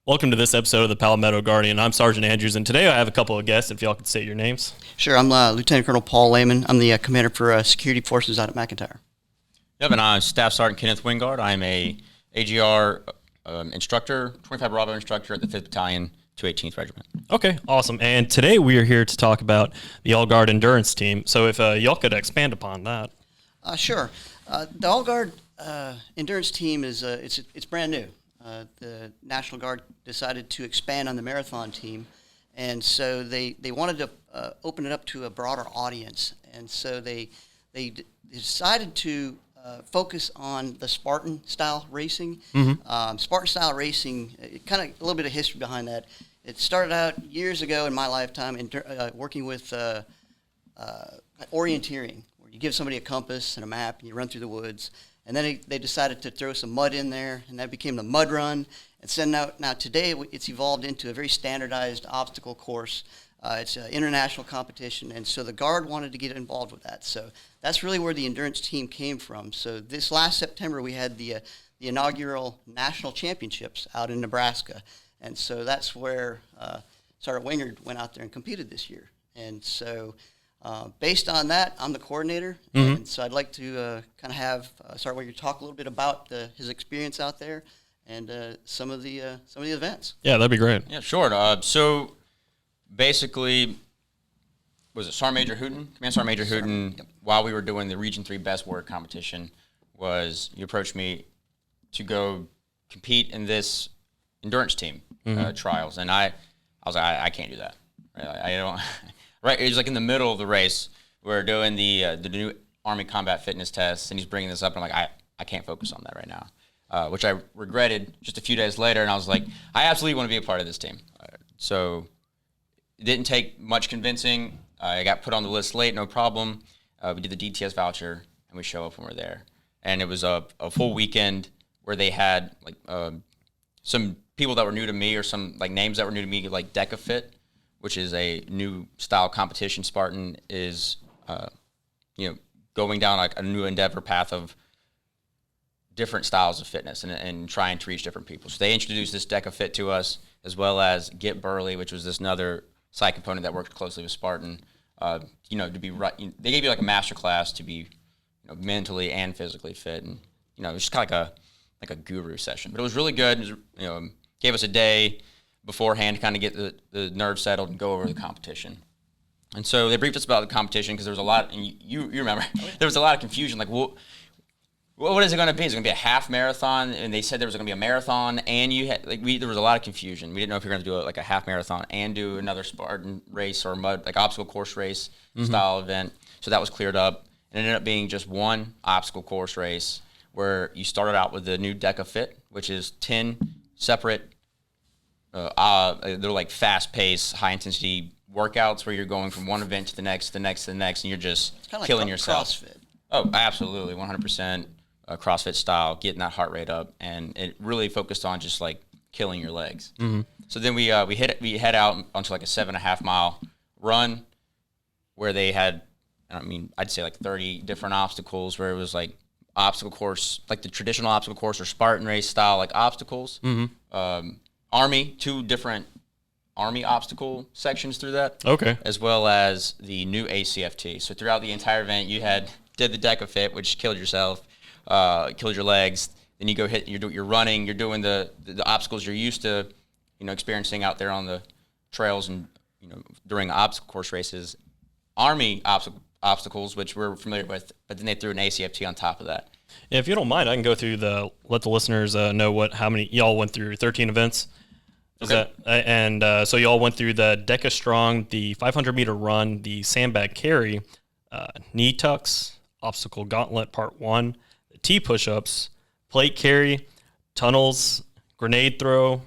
Welcome to this episode of the Palmetto Guardian. I'm Sergeant Andrews, and today I have a couple of guests, if y'all could state your names. Sure, I'm Lieutenant Colonel Paul Laymon. I'm the commander for security forces out at McIntyre. Yep, and I'm Staff Sergeant Kenneth Wingard. I'm a AGR instructor, 25 Bravo instructor at the 5th Battalion, 218th Regiment. Okay, awesome. And today we are here to talk about the All Guard Endurance Team. So if y'all could expand upon that. Sure. The All Guard Endurance Team is it's brand new. The National Guard decided to expand on the marathon team, and so they wanted to open it up to a broader audience, and so they decided to focus on the Spartan style racing. Spartan style racing, kind of a little bit of history behind that. It started out years ago in my lifetime working with orienteering, where you give somebody a compass and a map and you run through the woods. And then they decided to throw some mud in there, and that became the mud run. And so now today it's evolved into a very standardized obstacle course. It's an international competition, and so the Guard wanted to get involved with that. So that's really where the endurance team came from. So this last September we had the inaugural national championships out in Nebraska, and so that's where Sergeant Wingard went out there and competed this year. And so based on that, I'm the coordinator, and so I'd like to kind of have Sergeant Wingard talk a little bit about his experience out there and some of the events. Yeah, that'd be great. Yeah, sure. So basically, was it Sergeant Major Hooten? Command Sergeant Major Hooten, yep. While we were doing the Region 3 Best Warrior competition, you approached me to go compete in this endurance team trials, and I was like, I can't do that. I don't. Right, it was like in the middle of the race. We're doing the new Army combat fitness test, and he's bringing this up, and I'm like, I can't focus on that right now, which I regretted just a few days later, and I was like, I absolutely want to be a part of this team. So it didn't take much convincing. I got put on the list late, no problem. We did the DTS voucher, and we show up when we're there. And it was a full weekend where they had like some people that were new to me, or some like names that were new to me, like DecaFit, which is a new style competition. Spartan is, going down like a new endeavor path of different styles of fitness and trying to reach different people. So they introduced this DecaFit to us, as well as Get Burly, which was this another side component that worked closely with Spartan. To be right, they gave you like a master class to be, mentally and physically fit, and it was just kind of like a guru session. But it was really good. It was, gave us a day beforehand to kind of get the nerves settled and go over the competition. And so they briefed us about the competition, because there was a lot, and you remember, there was a lot of confusion, like, well, what is it going to be? Is it going to be a half marathon? And they said there was going to be a marathon, and there was a lot of confusion. We didn't know if we were going to do like a half marathon and do another Spartan race or obstacle course race style event. So that was cleared up. It ended up being just one obstacle course race, where you started out with the new DecaFit, which is 10 separate they're like fast-paced, high-intensity workouts where you're going from one event to the next, and you're just killing yourself. CrossFit. Oh, absolutely, 100% CrossFit style, getting that heart rate up, and it really focused on just like killing your legs. So then we head out onto like a 7.5 mile run, where they had, I'd say like 30 different obstacles, where it was like obstacle course, like the traditional obstacle course or Spartan race style, like obstacles. Army, 2 different Army obstacle sections through that. Okay. As well as the new ACFT. So throughout the entire event, you did the DecaFit, which killed yourself, killed your legs. Then you go you're running, you're doing the obstacles you're used to, experiencing out there on the trails and, during obstacle course races. Army obstacles, which we're familiar with, but then they threw an ACFT on top of that. Yeah, if you don't mind, I can go through let the listeners know how many y'all went through. 13 events. So y'all went through the Deca Strong, the 500-meter run, the sandbag carry, knee tucks, obstacle gauntlet part 1, the T push-ups, plate carry, tunnels, grenade throw,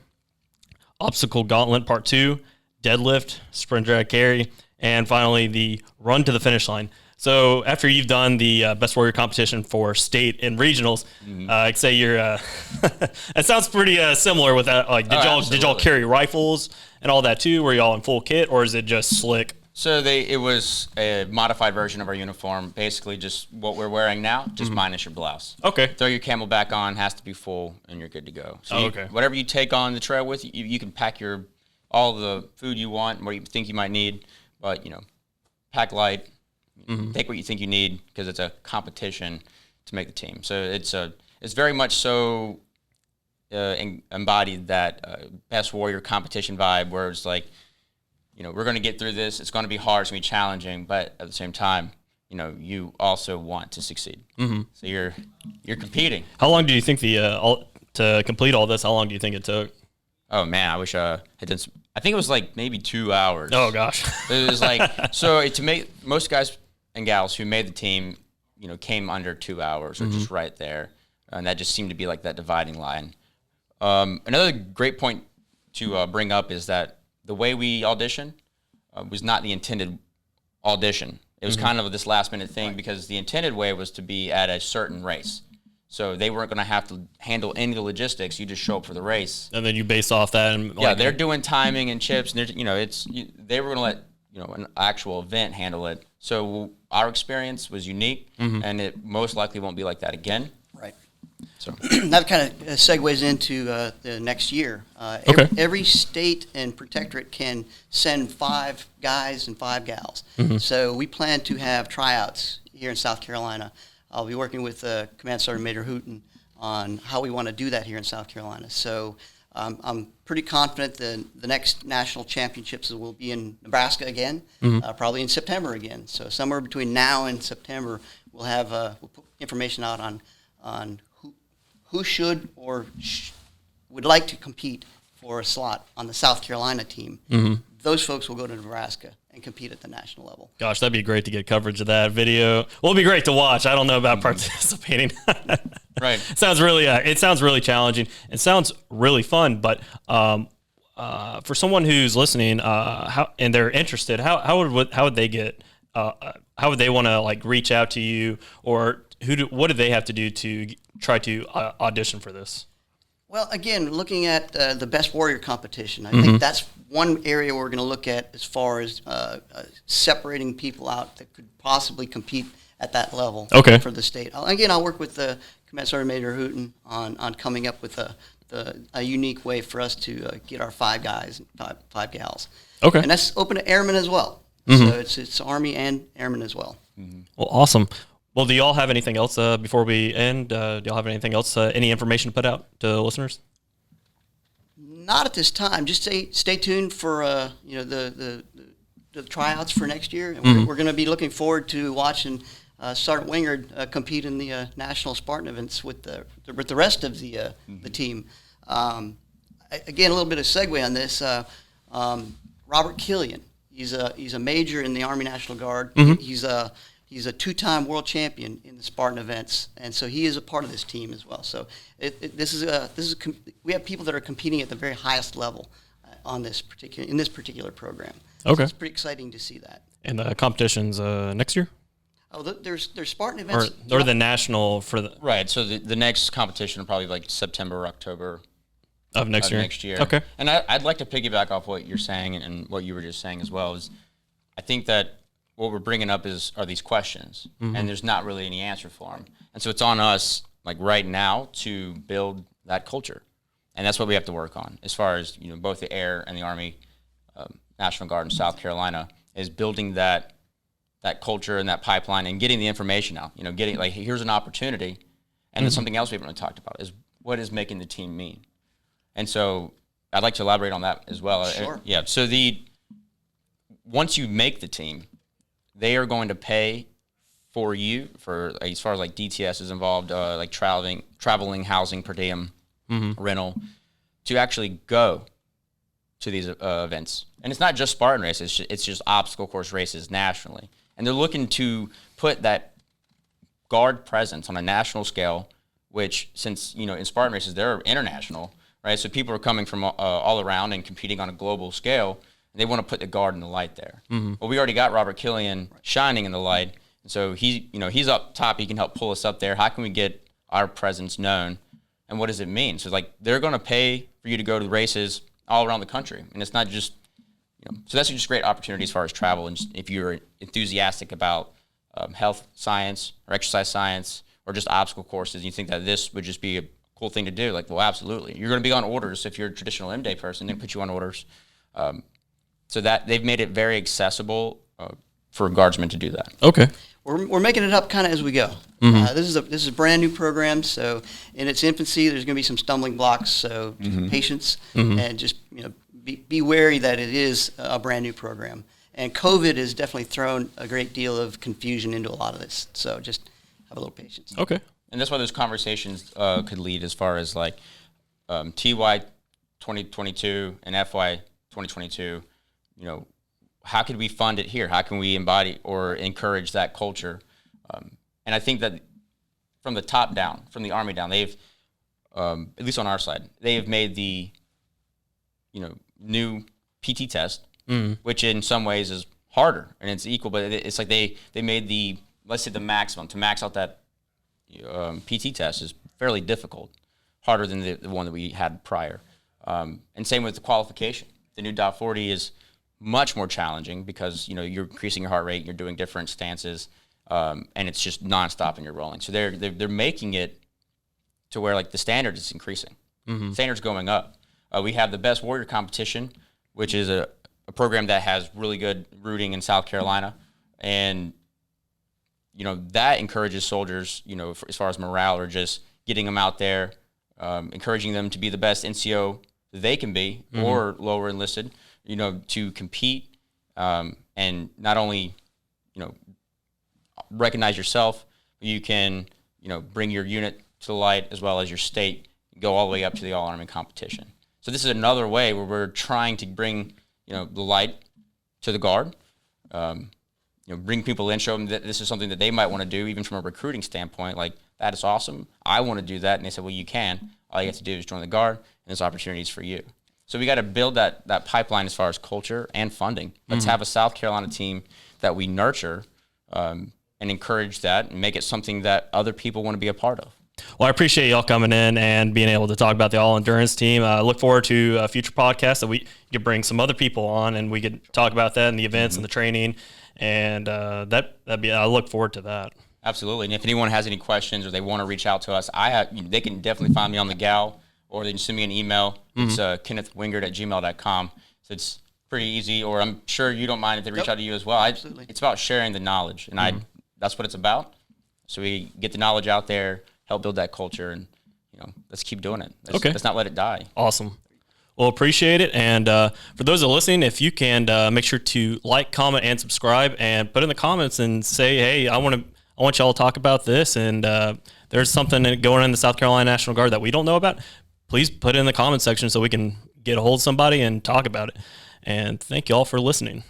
obstacle gauntlet part 2, deadlift, sprint drag carry, and finally the run to the finish line. So after you've done the Best Warrior competition for state and regionals, I'd say you're. It sounds pretty similar with that. Like, did y'all carry rifles and all that too? Were y'all in full kit, or is it just slick So it was a modified version of our uniform, basically just what we're wearing now, just minus your blouse. Okay. Throw your camel back on, has to be full, and you're good to go. So okay. Whatever you take on the trail with, you can pack all the food you want, what you think you might need, but pack light. Take what you think you need because it's a competition to make the team. So it's very much so embodied that best warrior competition vibe, where it's like, we're going to get through this. It's going to be hard. It's going to be challenging, but at the same time, you also want to succeed. So you're competing. How long do you think to complete all this? How long do you think it took? Oh man, I wish I had done. I think it was like maybe 2 hours. Oh gosh. It was like to make most guys and gals who made the team, came under 2 hours or just right there, and that just seemed to be like that dividing line. Another great point to bring up is that the way we audition was not the intended audition. It was kind of this last minute thing because the intended way was to be at a certain race. So they weren't going to have to handle any of the logistics. You just show up for the race. And then you base off that. And they're doing timing and chips. And they were going to let an actual event handle it. So our experience was unique, and it most likely won't be like that again. Right. So that kind of segues into the next year. Okay. Every state and protectorate can send 5 guys and 5 gals. So we plan to have tryouts here in South Carolina. I'll be working with Command Sergeant Major Hooten on how we want to do that here in South Carolina. So I'm pretty confident that the next national championships will be in Nebraska again, probably in September again. So somewhere between now and September, we'll put information out on who should or would like to compete for a slot on the South Carolina team. Those folks will go to Nebraska and compete at the national level. Gosh, that'd be great to get coverage of that video. Well, it'd be great to watch. I don't know about participating. Right. It sounds really challenging. It sounds really fun, but for someone who's listening, and they're interested, how would they get? How would they want to reach out to you, or what do they have to do to try to audition for this? Well, again, looking at the Best Warrior competition, I think that's one area we're going to look at as far as separating people out that could possibly compete at that level for the state. I'll work with the Command Sergeant Major Hooten on coming up with a unique way for us to get our 5 guys and 5 gals. Okay. And that's open to airmen as well. So it's Army and airmen as well. Well, awesome. Well, do y'all have anything else before we end? Do y'all have anything else, any information to put out to listeners? Not at this time. Just stay tuned for the tryouts for next year. And we're going to be looking forward to watching Sergeant Wingard compete in the national Spartan events with the rest of the team. Again, a little bit of segue on this. Robert Killian. He's a major in the Army National Guard. He's a 2-time world champion in the Spartan events, and so he is a part of this team as well. So we have people that are competing at the very highest level in this particular program. Okay, so it's pretty exciting to see that. And the competitions next year? Oh, there's Spartan events or the national for the right. So the next competition will probably be September or October of next year. Okay, and I'd like to piggyback off what you're saying and what you were just saying as well. Is I think that what we're bringing up are these questions, and there's not really any answer for them. And so it's on us, right now, to build that culture. And that's what we have to work on as far as, both the Air and the Army, National Guard in South Carolina, is building that culture and that pipeline and getting the information out. Getting, here's an opportunity. And then something else we haven't really talked about is what is making the team mean. And so I'd like to elaborate on that as well. Sure. Yeah. So once you make the team, they are going to pay for you for as far as DTS is involved, traveling, housing, per diem, rental, to actually go to these events. And it's not just Spartan races; it's just obstacle course races nationally. And they're looking to put that guard presence on a national scale, which since in Spartan races they're international, right? So people are coming from all around and competing on a global scale. They want to put the guard in the light there. Well, we already got Robert Killian shining in the light, and so he's up top. He can help pull us up there. How can we get our presence known, and what does it mean? So they're going to pay for you to go to the races all around the country, and it's not just So that's just great opportunity as far as travel. And if you're enthusiastic about health science or exercise science or just obstacle courses, and you think that this would just be a cool thing to do, like, well, absolutely. You're going to be on orders. If you're a traditional M-Day person, they put you on orders. So that they've made it very accessible for guardsmen to do that. Okay. We're making it up kind of as we go. This is a brand new program, so in its infancy, there's going to be some stumbling blocks. So patience and just be wary that it is a brand new program. And COVID has definitely thrown a great deal of confusion into a lot of this. So just have a little patience. Okay. And that's why those conversations could lead as far as like TY 2022 and FY 2022. How could we fund it here? How can we embody or encourage that culture? And I think that from the top down, from the Army down, they've, at least on our side, they have made the, new PT test, which in some ways is harder and it's equal, but it's like they made the, let's say the maximum, to max out that PT test is fairly difficult, harder than the one that we had prior. And same with the qualification. The new .40 is much more challenging because you're increasing your heart rate, you're doing different stances, and it's just nonstop and you're rolling. So they're making it to where like the standard is increasing, standards going up. We have the Best Warrior competition, which is a program that has really good rooting in South Carolina, and that encourages soldiers, as far as morale or just getting them out there, encouraging them to be the best NCO they can be or lower enlisted. To compete and not only, recognize yourself, but you can, bring your unit to the light as well as your state, go all the way up to the All-Army competition. So this is another way where we're trying to bring, the light to the Guard, bring people in, show them that this is something that they might want to do, even from a recruiting standpoint. Like, that is awesome. I want to do that. And they said, well, you can. All you have to do is join the Guard, and there's opportunities for you. So we got to build that pipeline as far as culture and funding. Let's have a South Carolina team that we nurture and encourage that and make it something that other people want to be a part of. Well, I appreciate y'all coming in and being able to talk about the All-Endurance team. I look forward to a future podcast that we could bring some other people on and we could talk about that and the events and the training. And I look forward to that. Absolutely. And if anyone has any questions or they want to reach out to us, they can definitely find me on the Gal, or they can send me an email. It's kennithwingard@gmail.com. So it's pretty easy, or I'm sure you don't mind if they reach out to you as well. Absolutely. It's about sharing the knowledge, and that's what it's about. So we get the knowledge out there, help build that culture, and let's keep doing it. Let's not let it die. Awesome. Well, appreciate it. And for those that are listening, if you can make sure to like, comment, and subscribe, and put in the comments and say, hey, I want y'all to talk about this, and there's something going on in the South Carolina National Guard that we don't know about. Please put it in the comment section so we can get a hold of somebody and talk about it. And thank you all for listening.